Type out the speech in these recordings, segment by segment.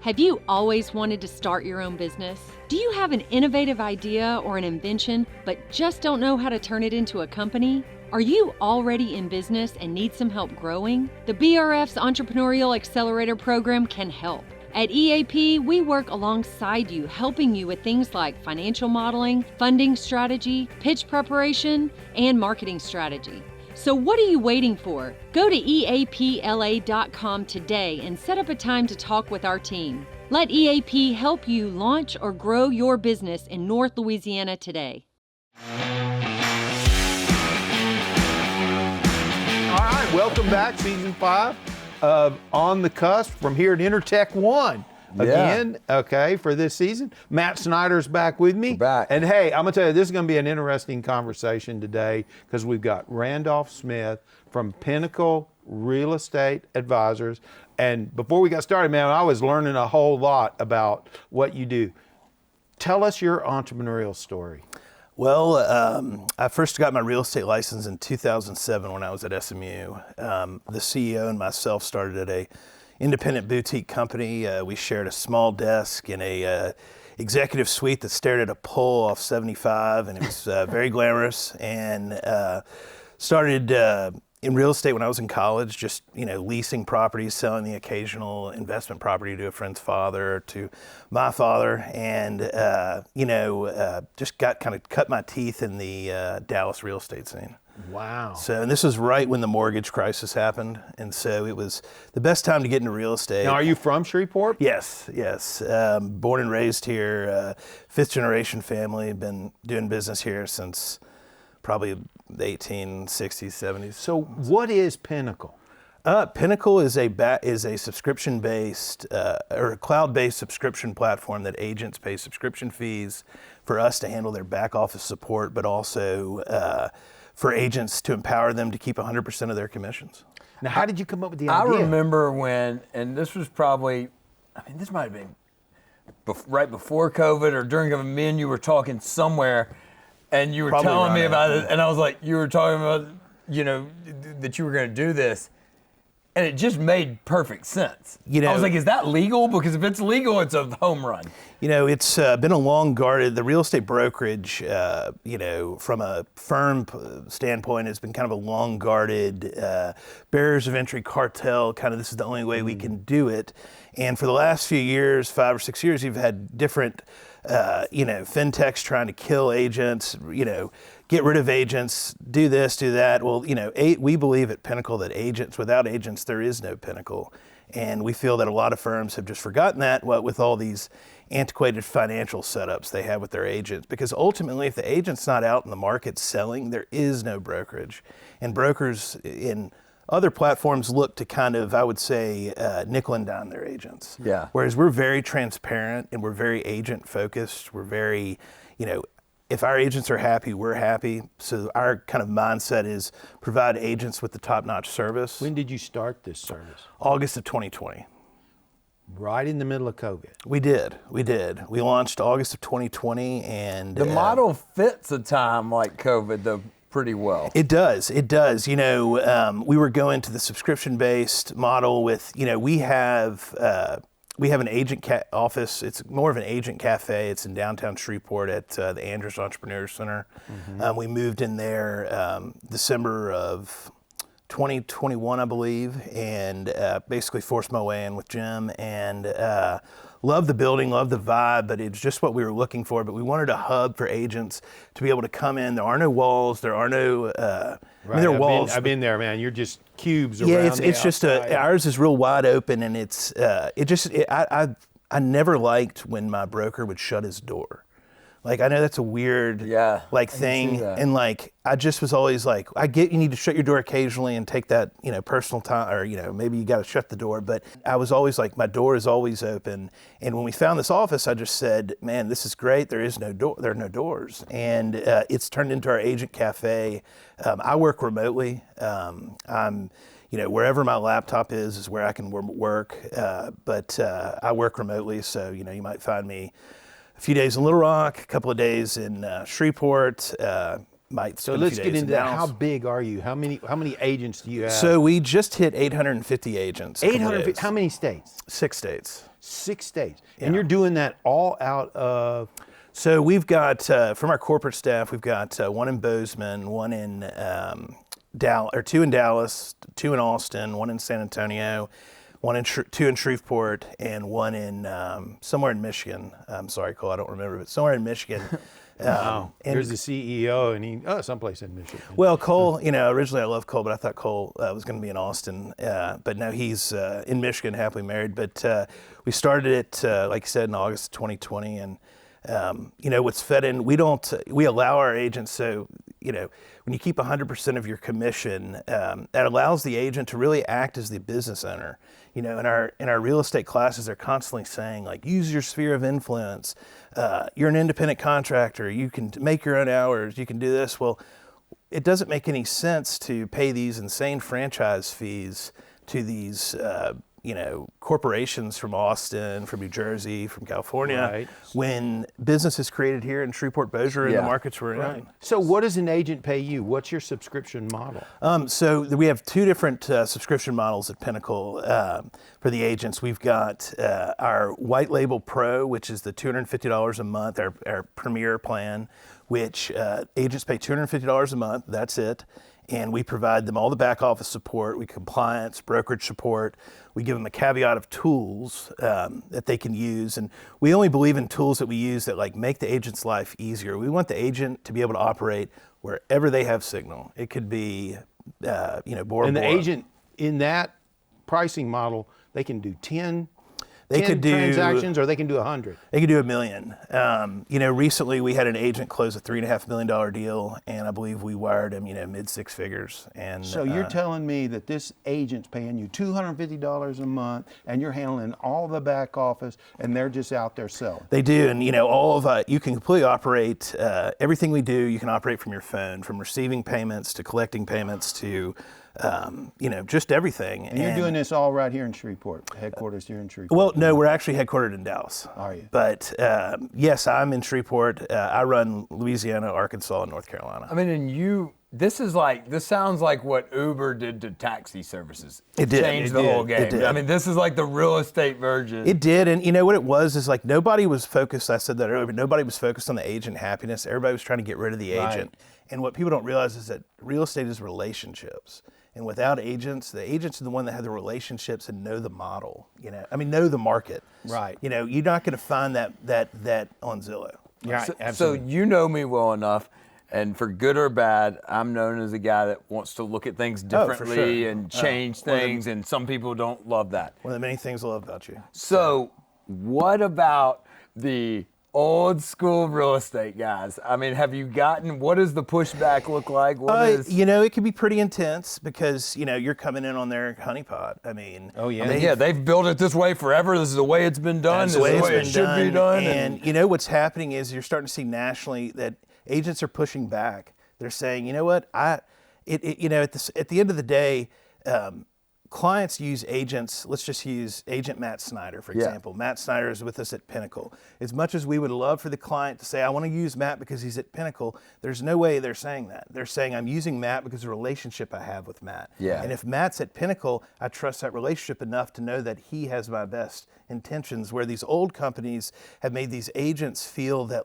Have you always wanted to start your own business? Do you have an innovative idea or an invention, but just don't know how to turn it into a company? Are you already in business and need some help growing? The BRF's Entrepreneurial Accelerator program can help. At EAP, we work alongside you, helping you with things like financial modeling, funding strategy, pitch preparation, and marketing strategy. So what are you waiting for? Go to eapla.com today and set up a time to talk with our team. Let EAP help you launch or grow your business in North Louisiana today. All right, welcome back, Season 5 of On the Cusp from here at Intertech One. Again, okay, for this season. Matt Snyder's back with me. We're back. And hey, I'm gonna tell you, this is gonna be an interesting conversation today because we've got Randolph Smith from Pinnacle Real Estate Advisors. And before we got started, man, I was learning a whole lot about what you do. Tell us your entrepreneurial story. Well, I first got my real estate license in 2007 when I was at SMU. The CEO and myself started at a independent boutique company. We shared a small desk in a executive suite that stared at a pole off 75, and it was very glamorous. And started in real estate when I was in college, just leasing properties, selling the occasional investment property to a friend's father, to my father, and just cut my teeth in the Dallas real estate scene. Wow. So, and this was right when the mortgage crisis happened, and so it was the best time to get into real estate. Now, are you from Shreveport? Yes. Born and raised here, fifth generation family, been doing business here since probably the 1860s, 70s. So what is Pinnacle? Pinnacle is a subscription-based or a cloud-based subscription platform that agents pay subscription fees for us to handle their back office support, but also for agents to empower them to keep 100% of their commissions. Now, how did you come up with the idea? I remember when, and this was probably, this might have been right before COVID or during COVID, me and you were talking somewhere, and you were Probably telling me right about after. it, and I was like, you were talking about, that you were going to do this. And it just made perfect sense. I was like, is that legal? Because if it's legal, it's a home run. It's been a long guarded, the real estate brokerage, from a firm standpoint, it's been kind of a long guarded barriers of entry cartel, this is the only way we can do it. And for the last few years, 5 or 6 years, you've had different, fintechs trying to kill agents, get rid of agents, do this, do that. Well, we believe at Pinnacle that without agents, there is no Pinnacle. And we feel that a lot of firms have just forgotten that, with all these antiquated financial setups they have with their agents. Because ultimately, if the agent's not out in the market selling, there is no brokerage. And brokers in other platforms look to I would say, nickel and dime their agents. Yeah. Whereas we're very transparent and we're very agent focused. We're very, if our agents are happy, we're happy. So our kind of mindset is provide agents with the top-notch service. When did you start this service? August of 2020. Right in the middle of COVID. We did. We launched August of 2020, and The model fits a time like COVID, though, pretty well. It does. We were going to the subscription-based model with, we have an agent office. It's more of an agent cafe. It's in downtown Shreveport at the Andrews Entrepreneurial Center. Mm-hmm. We moved in there December of 2021, I believe, and basically forced my way in with Jim, and love the building, love the vibe, but it's just what we were looking for. But we wanted a hub for agents to be able to come in. There are no walls. There are no, Right. there are walls. I've been there, man. You're just cubes around. Yeah, it's just ours is real wide open, and I never liked when my broker would shut his door. I know that's a weird thing, and I just was always like, I get you need to shut your door occasionally and take that personal time, or maybe you got to shut the door. But I was always like, my door is always open. And when we found this office, I just said, man, this is great. There is no door. There are no doors, and it's turned into our agent cafe. I work remotely. I'm wherever my laptop is where I can work. But I work remotely, so you might find me a few days in Little Rock, a couple of days in Shreveport, might So spend a let's few get days into in that. How Dallas. big are you? How many agents do you have? So we just hit 850 agents. a couple 850. days. How many states? 6 states. 6 states. Yeah. And you're doing that all out of. So we've got, from our corporate staff, we've got one in Bozeman, one in Dallas, or 2 in Dallas, 2 in Austin, 1 in San Antonio, 2 in Shreveport, and 1 in somewhere in Michigan. I'm sorry, Cole, I don't remember, but somewhere in Michigan. Wow. And- Here's the CEO, and he someplace in Michigan. Well, Cole, originally I loved Cole, but I thought Cole was going to be in Austin. But now he's in Michigan, happily married. But we started it, like you said, in August of 2020. And, what's fed in, we allow our agents, so, when you keep 100% of your commission, that allows the agent to really act as the business owner. In our real estate classes, they're constantly saying, like, use your sphere of influence. You're an independent contractor. You can make your own hours. You can do this. Well, it doesn't make any sense to pay these insane franchise fees to these, corporations from Austin, from New Jersey, from California, Right. when business is created here in Shreveport, Bossier, in the markets we're in. So what does an agent pay you? What's your subscription model? So we have 2 different subscription models at Pinnacle for the agents. We've got our White Label Pro, which is the $250 a month, our premier plan, which agents pay $250 a month. That's it. And we provide them all the back office support, compliance, brokerage support. We give them a caveat of tools that they can use. And we only believe in tools that we use that make the agent's life easier. We want the agent to be able to operate wherever they have signal. It could be, Bora Bora. And the agent in that pricing model, they can do 10 They could do transactions, or they can do 100. They could do $1 million. Recently we had an agent close a $3.5 million deal, and I believe we wired him, mid 6 figures. And So you're telling me that this agent's paying you $250 a month, and you're handling all the back office, and they're just out there selling. They do, and all of you can completely operate everything we do. You can operate from your phone, from receiving payments to collecting payments to just everything. And you're doing this all right here in Shreveport, headquarters here in Shreveport. Well, no, we're actually headquartered in Dallas. Are you? But yes, I'm in Shreveport. I run Louisiana, Arkansas, and North Carolina. I mean, and this sounds like what Uber did to taxi services. It did. Changed It the did. whole game. It did. I mean, this is like the real estate version. It did, and what it was is nobody was focused, I said that earlier, but nobody was focused on the agent happiness. Everybody was trying to get rid of the agent. Right. And what people don't realize is that real estate is relationships. And without agents, the agents are the one that have the relationships and know the model, know the market. Right. You're not going to find that on Zillow. Yeah, So absolutely. you know me well enough, and for good or bad, I'm known as a guy that wants to look at things differently sure. and change things, and some people don't love that. One of the many things I love about you. So what about the old school real estate guys? I mean, what does the pushback look like? It can be pretty intense because, you're coming in on their honeypot. I mean, Oh, yeah. They've built it this way forever. This is the way it's been done. That's This the way is the way it's it been should be done. And what's happening is you're starting to see nationally that agents are pushing back. They're saying, at the end of the day, clients use agents. Let's just use agent Matt Snyder, for example. Matt Snyder is with us at Pinnacle. As much as we would love for the client to say, I want to use Matt because he's at Pinnacle, there's no way they're saying that. They're saying, I'm using Matt because of the relationship I have with Matt. Yeah. And if Matt's at Pinnacle, I trust that relationship enough to know that he has my best intentions, where these old companies have made these agents feel that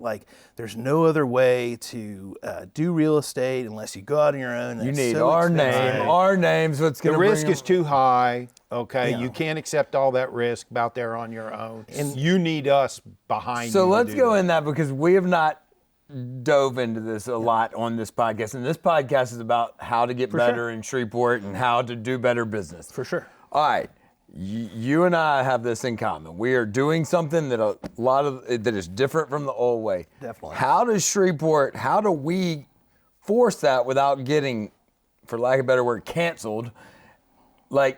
there's no other way to do real estate unless you go out on your own. You It's need so our expensive. name. Our name's what's The going to risk is too high. Okay, Yeah. you can't accept all that risk out there on your own, and you need us behind you. So to let's do go that. in that, because we have not dove into this a lot on this podcast. And this podcast is about how to get better in Shreveport and how to do better business. For sure. All right. You and I have this in common. We are doing something that is different from the old way. Definitely. How do we force that without getting, for lack of a better word, canceled?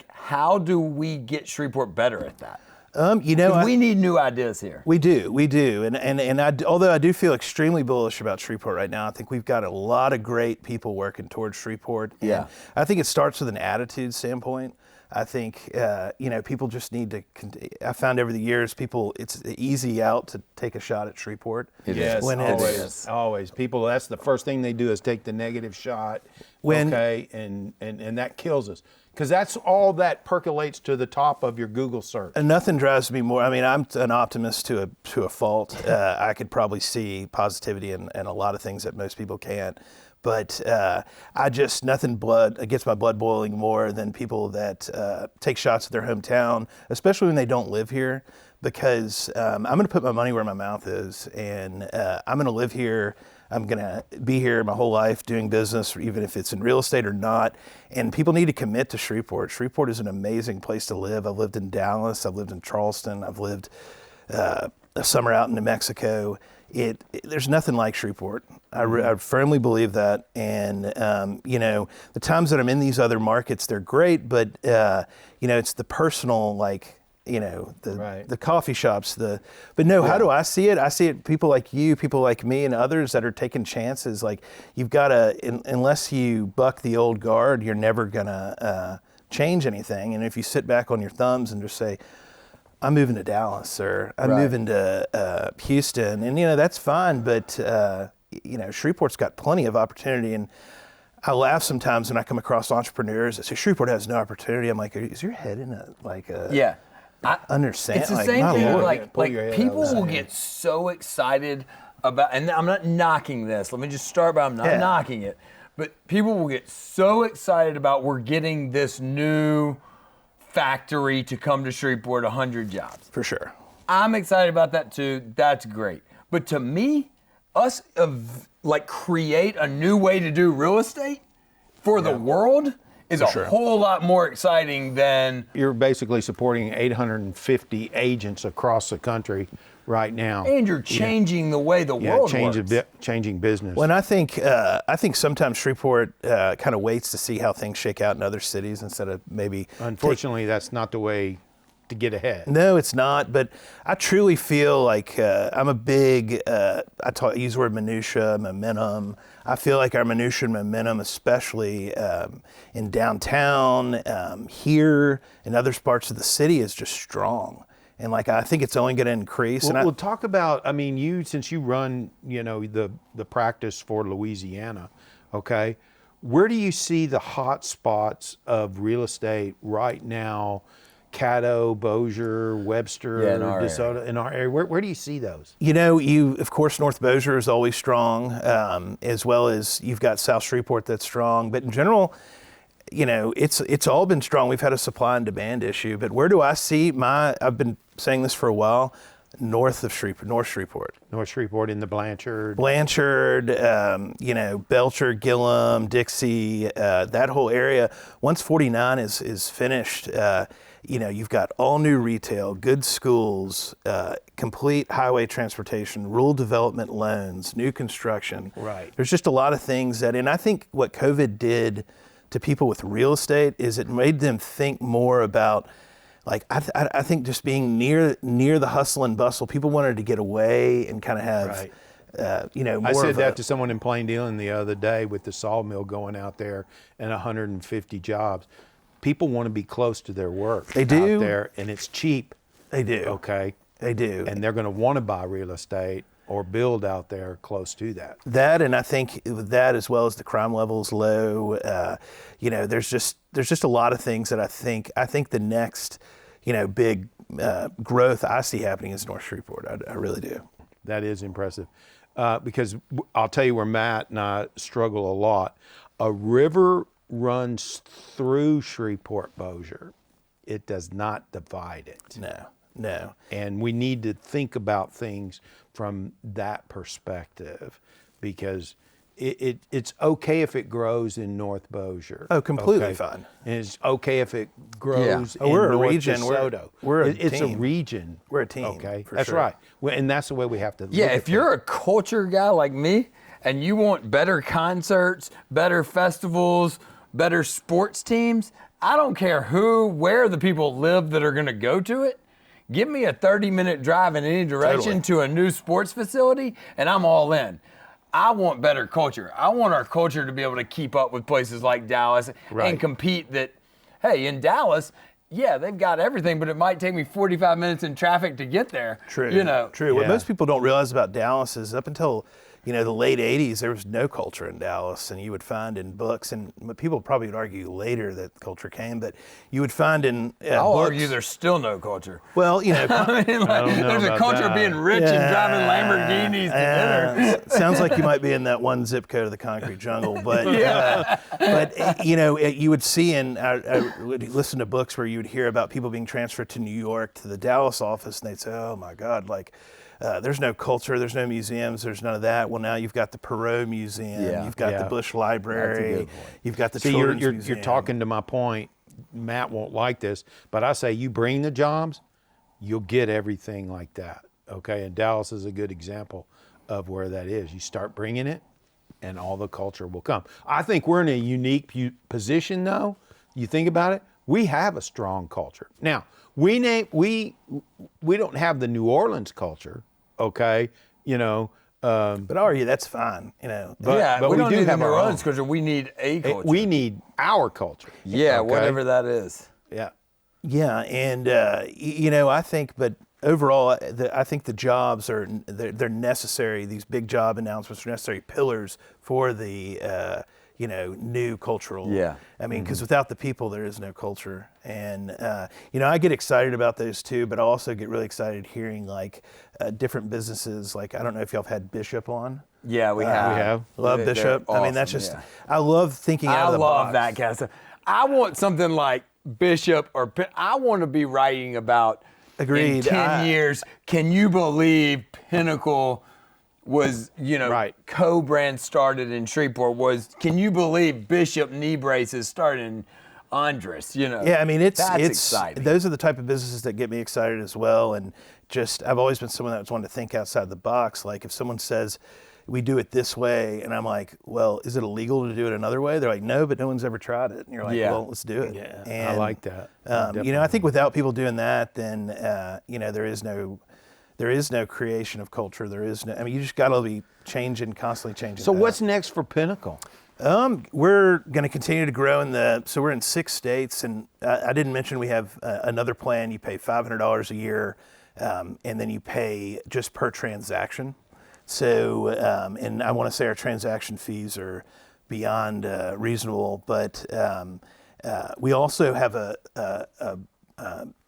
How do we get Shreveport better at that? 'Cause we need new ideas here. We do, and although I do feel extremely bullish about Shreveport right now, I think we've got a lot of great people working towards Shreveport. And Yeah. I think it starts with an attitude standpoint. I think, people just need to, I found over the years, it's easy out to take a shot at Shreveport. Yes, when always. People, that's the first thing they do is take the negative shot, and that kills us. Because that's all that percolates to the top of your Google search. And nothing drives me more. I mean, I'm an optimist to a fault. I could probably see positivity in a lot of things that most people can't. But nothing gets my blood boiling more than people that take shots at their hometown, especially when they don't live here. Because I'm going to put my money where my mouth is, and I'm going to live here. I'm going to be here my whole life doing business, even if it's in real estate or not. And people need to commit to Shreveport. Shreveport is an amazing place to live. I've lived in Dallas. I've lived in Charleston. I've lived a summer out in New Mexico. There's nothing like Shreveport. I firmly believe that. And, the times that I'm in these other markets, they're great, but, it's the personal, the coffee shops, how do I see it? I see it, people like you, people like me, and others that are taking chances. Like, you've got to, unless you buck the old guard, you're never going to change anything. And if you sit back on your thumbs and just say, I'm moving to Dallas, or I'm moving to Houston, and, that's fine, but, Shreveport's got plenty of opportunity. And I laugh sometimes when I come across entrepreneurs that say Shreveport has no opportunity. I'm like, is your head in yeah. I understand. It's the same thing. Like people will get so excited about, and I'm not knocking this. Let me just start by I'm not knocking it, but people will get so excited about we're getting this new factory to come to Shreveport, 100 jobs. For sure. I'm excited about that too. That's great. But to me, create a new way to do real estate for the world is whole lot more exciting than... You're basically supporting 850 agents across the country right now. And you're changing the way the world works. Changing business. Well, and I think sometimes Shreveport kind of waits to see how things shake out in other cities instead of maybe... Unfortunately, that's not the way to get ahead. No, it's not. But I truly feel like I'm a big, I use the word minutia, momentum. I feel like our minutia and momentum, especially in downtown, here, in other parts of the city, is just strong. And I think it's only going to increase. We'll talk about, since you run, the practice for Louisiana, okay, where do you see the hot spots of real estate right now? Caddo, Bossier, Webster, DeSoto, in our area. Where do you see those? Of course, North Bossier is always strong, as well as you've got South Shreveport that's strong. But in general, it's all been strong. We've had a supply and demand issue. But where do I see I've been saying this for a while, North Shreveport. North Shreveport in the Blanchard, Belcher, Gillum, Dixie, that whole area. Once 49 is finished, you've got all new retail, good schools, complete highway transportation, rural development loans, new construction. Right. There's just a lot of things and I think what COVID did to people with real estate is it made them think more about, I think just being near the hustle and bustle. People wanted to get away and kind of have, more I said that to someone in Plain Dealing the other day with the sawmill going out there and 150 jobs. People want to be close to their work. They do. Out there, and it's cheap. They do. Okay. They do. And they're going to want to buy real estate or build out there close to that. That, and I think with that, as well as the crime levels low, there's just a lot of things that I think the next, big growth I see happening is North Shreveport. I really do. That is impressive. Because I'll tell you where Matt and I struggle a lot. A river runs through Shreveport Bossier. It does not divide it. No. And we need to think about things from that perspective because it's okay if it grows in North Bossier. Oh, completely fine. And it's okay if it grows in we're North a region. DeSoto. It's a region. We're a team. Okay, for that's sure. right. Well, and that's the way we have to look at if you're a culture guy like me and you want better concerts, better festivals, better sports teams, I don't care where the people live that are going to go to it. Give me a 30-minute drive in any direction to a new sports facility, and I'm all in. I want better culture. I want our culture to be able to keep up with places like Dallas and compete that, hey, in Dallas, yeah, they've got everything, but it might take me 45 minutes in traffic to get there. True. You know. True. What Yeah. most people don't realize about Dallas is up until, the late 80s, there was no culture in Dallas, and you would find in books, and people probably would argue later that culture came, but you would find in I'll books, argue there's still no culture. well, I mean, like, don't know there's a about culture of that. being rich and driving Lamborghinis to dinner. Sounds like you might be in that one zip code of the concrete jungle, but you would see I would listen to books where you would hear about people being transferred to New York to the Dallas office, and they'd say, "Oh my God, there's no culture, there's no museums, there's none of that." Well, now you've got the Perot Museum, Yeah. you've got Yeah. the Bush Library, good point. you've got the See, Children's you're Museum. talking to my point. Matt won't like this, but I say you bring the jobs, you'll get everything like that. Okay, and Dallas is a good example of where that is. You start bringing it, and all the culture will come. I think we're in a unique position, though. You think about it. We have a strong culture. Now we don't have the New Orleans culture. Okay, But argue that's fine, But we don't do need the have New our Orleans own. culture. We need a culture. We need our culture. yeah, okay? whatever that is. Yeah. Yeah, and I think, but overall, I think the jobs they're necessary. These big job announcements are necessary pillars for the new cultural. Yeah. I mean, because without the people, there is no culture. And I get excited about those too, but I also get really excited hearing different businesses. Like, I don't know if y'all have had Bishop on. Yeah, we have. We have. Love They're Bishop. I mean, that's awesome, just yeah. I love thinking out I of the box. love that kind of stuff. I want something like Bishop I want to be writing about Agreed. in 10 years. Can you believe Pinnacle was, Right. co-brand started in Shreveport? Can you believe Bishop knee braces started in Andres? Yeah, I mean, that's it's exciting. those are the type of businesses that get me excited as well. And I've always been someone that's wanted to think outside the box. Like if someone says we do it this way, and I'm like, well, is it illegal to do it another way? They're like, no, but no one's ever tried it. And you're like, Yeah. well, let's do it. Yeah, and, I like that. I think without people doing that, then there is no creation of culture. There is no. I mean, you just got to be constantly changing. So that. what's next for Pinnacle? We're going to continue to grow so we're in 6 states, and I didn't mention we have another plan. You pay $500 a year, and then you pay just per transaction. So, and I want to say our transaction fees are beyond reasonable, but we also have a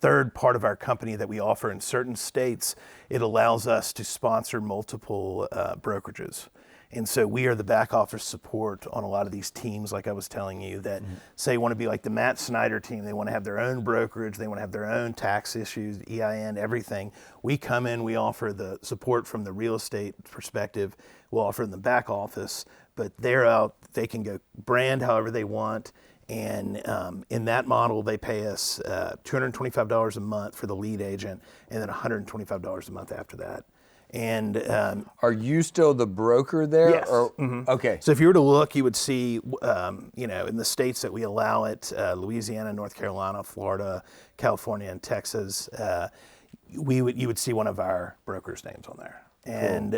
third part of our company that we offer in certain states. It allows us to sponsor multiple brokerages. And so we are the back office support on a lot of these teams, like I was telling you, that say want to be like the Matt Snyder team. They want to have their own brokerage. They want to have their own tax issues, EIN, everything. We come in, we offer the support from the real estate perspective. We'll offer them the back office, but they're out. They can go brand however they want. And in that model, they pay us $225 a month for the lead agent, and then $125 a month after that. And Are you still the broker there? Yes. Or, Okay. so if you were to look, you would see, in the states that we allow it, Louisiana, North Carolina, Florida, California, and Texas, you would see one of our brokers' names on there. And,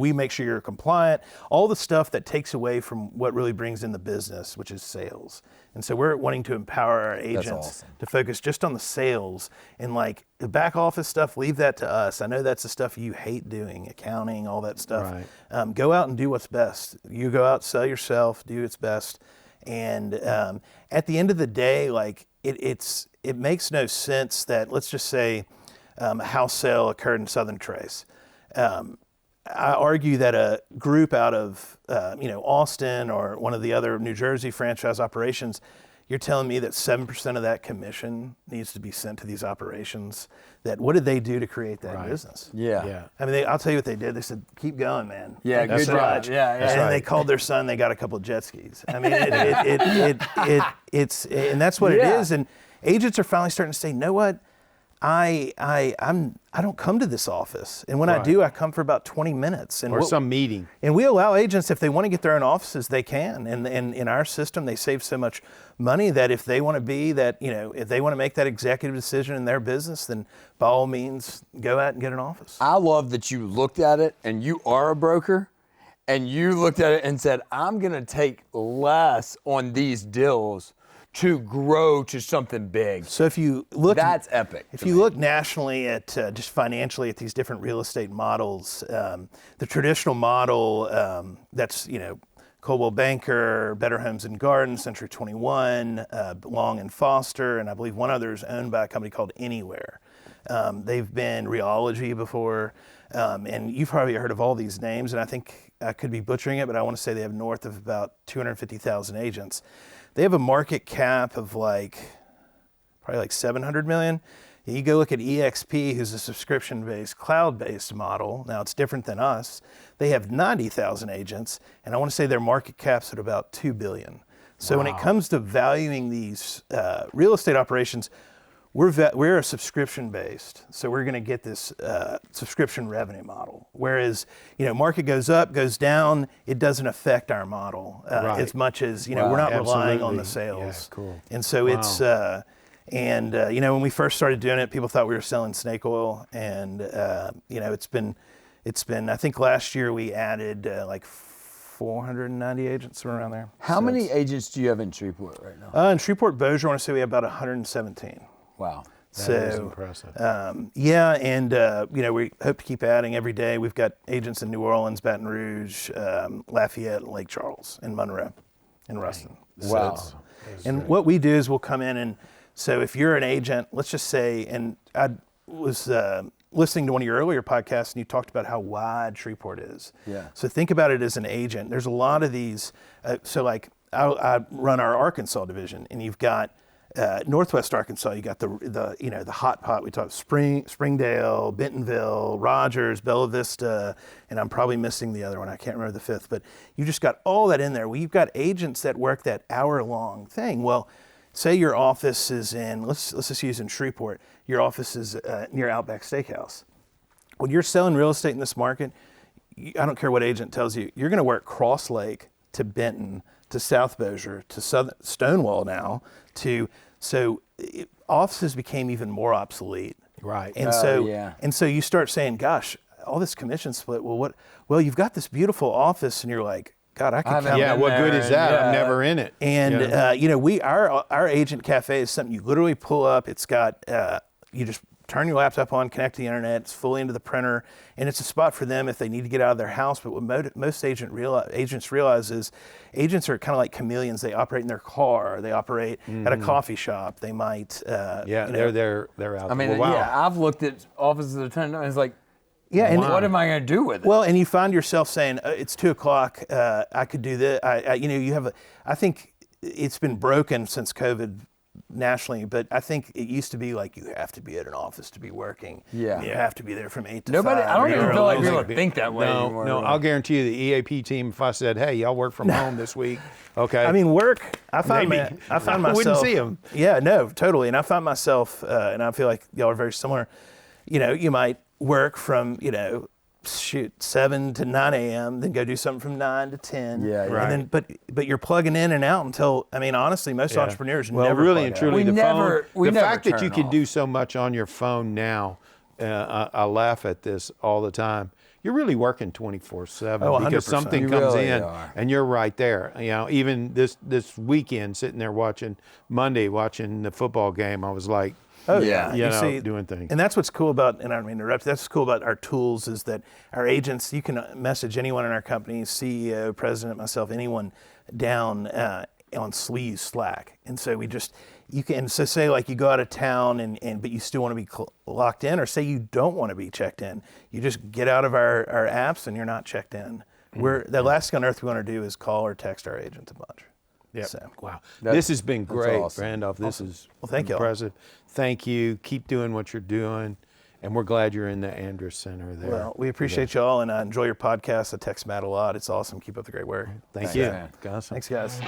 we make sure you're compliant, all the stuff that takes away from what really brings in the business, which is sales. And so we're wanting to empower our agents awesome. to focus just on the sales, and the back office stuff, leave that to us. I know that's the stuff you hate doing, accounting, all that stuff. Right. Go out and do what's best. You go out, sell yourself, do what's best. And at the end of the day, it makes no sense that, let's just say, a house sale occurred in Southern Trace. I argue that a group out of Austin or one of the other New Jersey franchise operations, you're telling me that 7% of that commission needs to be sent to these operations. What did they do to create that business? Yeah. I mean, I'll tell you what they did. They said, "Keep going, man." Yeah, Thank you good so job. much. Yeah, And then they called their son. They got a couple of jet skis. I mean, it's and that's what Yeah. it is. And agents are finally starting to say, "Know what? I don't come to this office, and when I Right. do, I come for about 20 minutes." And Or some meeting. and we allow agents, if they want to get their own offices, they can. And in our system, they save so much money that if they want to if they want to make that executive decision in their business, then by all means, go out and get an office. I love that you looked at it, and you are a broker, and you looked at it and said, I'm going to take less on these deals to grow to something big. So if you look, That's epic. If you look nationally at just financially at these different real estate models, the traditional model that's Coldwell Banker, Better Homes and Gardens, Century 21, Long and Foster, and I believe one other is owned by a company called Anywhere. They've been Reology before, and you've probably heard of all these names, and I think I could be butchering it, but I want to say they have north of about 250,000 agents. They have a market cap of probably like 700 million. You go look at EXP, who's a subscription-based, cloud-based model. Now it's different than us. They have 90,000 agents, and I want to say their market cap's at about 2 billion. So when it comes to valuing these real estate operations, we're a subscription-based, so we're going to get this subscription revenue model. Whereas, market goes up, goes down, it doesn't affect our model as much as we're not relying on the sales. Yeah, cool. And so it's when we first started doing it, people thought we were selling snake oil, and it's been. I think last year we added 490 agents, somewhere around there. How many agents do you have in Shreveport right now? In Shreveport, Bossier, I want to say we have about 117. Wow. That is impressive. We hope to keep adding every day. We've got agents in New Orleans, Baton Rouge, Lafayette, Lake Charles, and Monroe, and Ruston. Wow. And what we do is we'll come in, and so if you're an agent, let's just say, and I was listening to one of your earlier podcasts, and you talked about how wide Shreveport is. Yeah. So think about it as an agent. There's a lot of these. I run our Arkansas division, and you've got Northwest Arkansas. You got the hot pot. We talked Springdale, Bentonville, Rogers, Bella Vista, and I'm probably missing the other one. I can't remember the fifth, but you just got all that in there. Well, you've got agents that work that hour-long thing. Well, say your office is in, let's just use in Shreveport, your office is near Outback Steakhouse. When you're selling real estate in this market, I don't care what agent tells you, you're going to work Cross Lake to Benton to South Bossier to Stonewall now offices became even more obsolete. Right. And so you start saying, gosh, all this commission split, well, you've got this beautiful office, and you're like, God, I could come. Yeah, what good is that? I'm never in it. And our agent cafe is something you literally pull up. It's got you just turn your laptop on, connect to the internet. It's fully into the printer, and it's a spot for them if they need to get out of their house. But what most agents realize is agents are kind of like chameleons. They operate in their car. They operate at a coffee shop. They might. They're out. I mean, I've looked at offices at a time, and it's like, and what am I going to do with it? Well, and you find yourself saying, it's 2:00. I could do this. I think it's been broken since COVID nationally, but I think it used to be like you have to be at an office to be working. Yeah. You have to be there from 8 to 5. I don't even feel like people think that way anymore. No, I'll guarantee you the EAP team, if I said, hey, y'all work from home this week, okay. I mean, I find myself. I wouldn't see them. Yeah, no, totally. And I find myself, and I feel like y'all are very similar, you might work from, 7 to 9 a.m., then go do something from 9 to 10. Yeah, right. And then, but you're plugging in and out until, honestly, most entrepreneurs never really plug and out. truly, the fact that you turn can do so much on your phone now, I laugh at this all the time. You're really working 24/7 because 100%. something You comes really in are. and you're right there. Even this weekend, sitting there watching the football game, I was like, Oh yeah, doing things. And that's what's cool about, and I don't mean to interrupt, that's what's cool about our tools is that our agents, you can message anyone in our company, CEO, president, myself, anyone down on Sleeves Slack. And so say like you go out of town but you still want to be locked in, or say you don't want to be checked in. You just get out of our apps and you're not checked in. The last thing on earth we want to do is call or text our agents a bunch. Yeah. So, wow. This has been great, awesome. Randolph. This is thank y'all. impressive. Thank you. Keep doing what you're doing. And we're glad you're in the Andrus Center there. Well, we appreciate y'all, and I enjoy your podcast. I text Matt a lot. It's awesome. Keep up the great work. Thank you. man. Awesome. Thanks, guys.